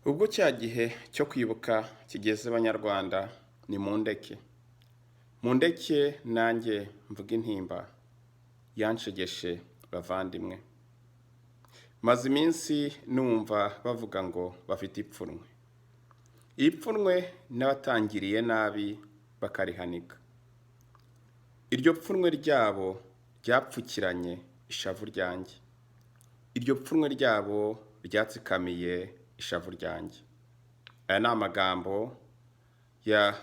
Ubwo cya gihe cyo kwibuka kigeze Banyarwanda, ni mu ndeke nanjye mvuga intimba yanshegeshe bavandimwe. Maze iminsi numva bavuga ngo bafite ipfunwe, ipfunwe n'abatangiriye nabi bakarihanika. Iryo pfunwe ryabo ryapfukiranye ishavu ryanjye, iryo pfunwe ryabo ryatsikamiye ishavu ryanjye. Aya ni amagambo ya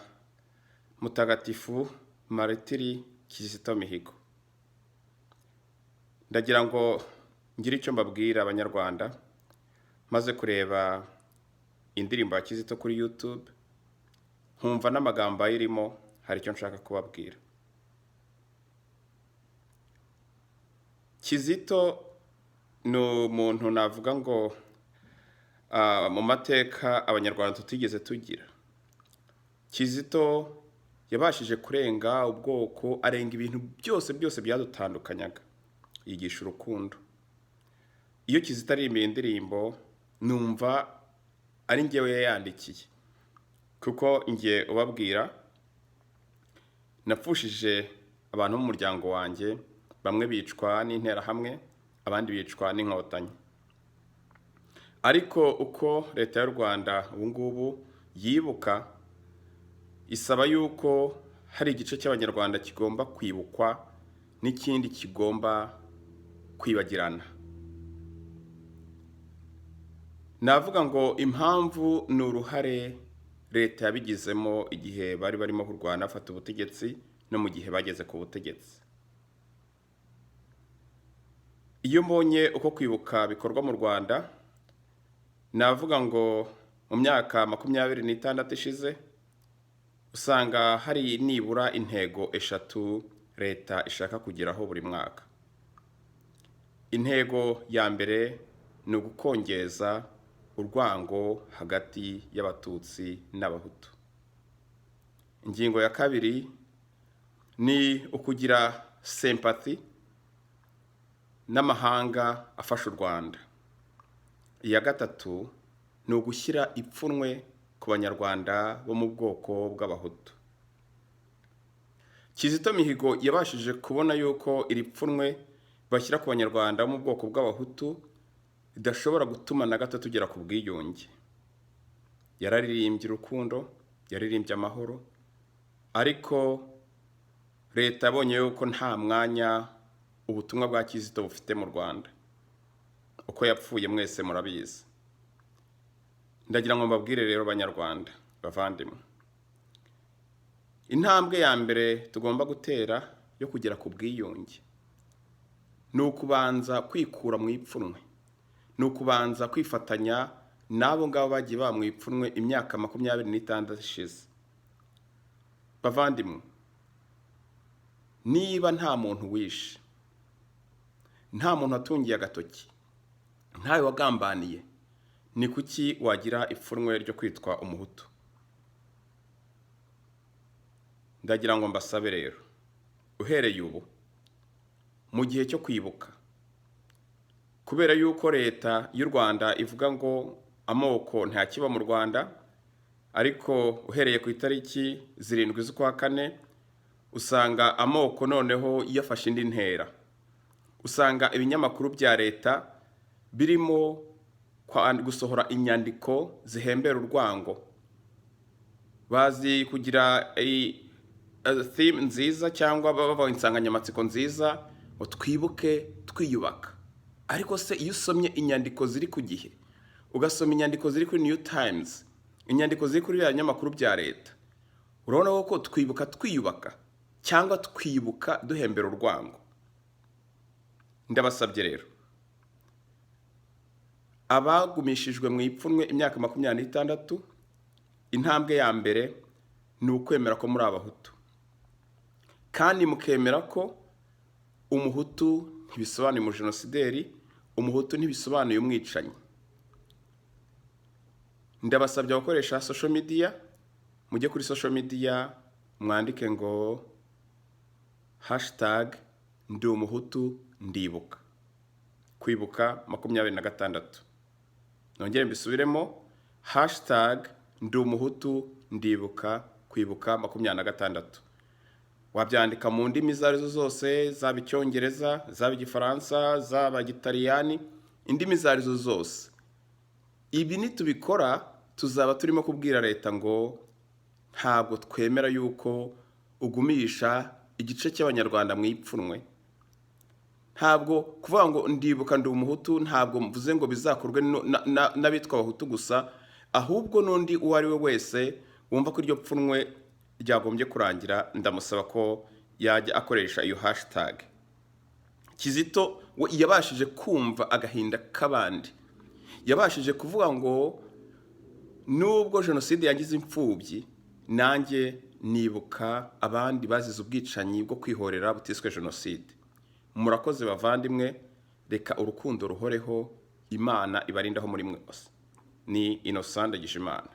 Mutagatifu Maritiri Kizito Mihigo. Ndagira ngo ngire icyo mbabwira Abanyarwanda, maze kureba indirimbo ya Kizito kuri YouTube, nkumva n'amagambo ayirimo, hari icyo nshaka kubabwira. Kizito ni umuntu navuga ngo mu mateka Abanyarwanda tutigeze tugira. Kizito yabashije kurenga ubwoko, arenga ibintu byose byadutandukanyaga, yigisha urukundo. Iyo Kizito aririmba indirimbo numva ari njyewe yayandikiye, kuko njye ubabwira napfushije abantu mu muryango wanjye, bamwe bicwa n'interahamwe, abandi bicwa n'inkotanyi. Ariko uko leta y'u Rwanda ubu ngubu yibuka, isaba yuko hari igice cy'Abanyarwanda kigomba kwibukwa n'ikindi kigomba kwibagirana. Navuga ngo impamvu ni uruhare leta yabigizemo igihe bari barimo kurwana bafata ubutegetsi no mu gihe bageze ku butegetsi. Iyo mbonye uko kwibuka bikorwa mu Rwanda, navuga ngo mu myaka 26 ishize, usanga hari nibura intego 3 leta ishaka kugeraho buri mwaka. Intego ya mbere ni ugukongeza urwango hagati y'Abatutsi n'Abahutu. Ingingo ya kabiri ni ukugira sympathy n'amahanga afasha u Rwanda. Iya gatatu ni ugushyira ipfunwe ku Banyarwanda bo mu bwoko bw'Abahutu. Kizito Mihigo yabashije kubona yuko iri pfunwe bashyira ku Banyarwanda bo mu bwoko bw'Abahutu idashobora gutuma na gato tugera ku bwiyunge. Yararirimbye urukundo, yaririmbye amahoro, ariko leta yabonye yuko nta mwanya ubutumwa bwa Kizito bufite mu Rwanda. Uko yapfuye mwese murabizi. Ndagira ngo mbabwire rero Banyarwanda bavandimwe, intambwe ya mbere tugomba gutera yo kugera ku bwiyunge ni ukubanza kwikura mu ipfunwe, ni ukubanza kwifatanya n'abo ngabo bagiye ba mu ipfunwe imyaka 26 ishize. Bavandimwe, niba nta muntu wishe, nta muntu atungiye agatoki, ntawe wagambaniye, ni kuki wagira ipfunwe ryo kwitwa Umuhutu? Ndagira ngo mbasabe rero, uhereye ubu mu gihe cyo kwibuka, kubera yuko leta y'u Rwanda ivuga ngo amoko nta kiba mu Rwanda, ariko uhereye ku itariki 7 z'ukwa 4 usanga amoko noneho yafashe indi ntera. Usanga ibinyamakuru bya leta birimo gusohora inyandiko zihembera urwango, bazi kugira theme nziza cyangwa bava insanganyamatsiko nziza ngo twibuke twiyubaka. Ariko se iyo usomye inyandiko ziri ku Gihe, ugasoma inyandiko ziri kuri New Times, inyandiko ziri kuri ibinyamakuru bya leta, urabona ko twibuka twiyubaka cyangwa twibuka duhembera urwango. Ndabasabye rero, abagumishijwe mu ipfunwe imyaka 26, intambwe ya mbere ni ukwemera ko muri Abahutu, kandi mukemera ko Umuhutu ntibisobanuye umujenosideri, Umuhutu ntibisobanuye umwicanyi. Ndabasabye gukoresha social media, mujye kuri social media mwandike ngo #NdiUmuhutu ndibuka, kwibuka 26. Nongere mbisubiremo, hashtag ndi umuhutu ndibuka kwibuka 26. Wabyandika mu ndimi izo arizo zose, zaba icyongereza, zaba igifaransa, zaba igitaliyani, indimi izo arizo zose. Ibi nitubikora tuzaba turimo kubwira leta ngo ntabwo twemera yuko ugumisha igice cy'abanyarwanda mu ipfunwe. Ntabwo kuvuga ngo ndibuka ndi umuhutu ntabwo mvuze ngo bizakorwe n'abitwa abahutu gusa, ahubwo n'undi uwo ari we wese wumva ko iryo pfunwe ryagombye kurangira, ndamusaba ko yajya akoresha iyo hashtag. Kizito we yabashije kumva agahinda k'abandi, yabashije kuvuga ngo nubwo jenoside yagize imfubyi, nanjye nibuka abandi bazize ubwicanyi bwo kwihorera butiswe jenoside. Murakoze bavandimwe, reka urukundo ruhoreho, Imana ibarindaho muri mwese. Ni Innocent Ndagijimana.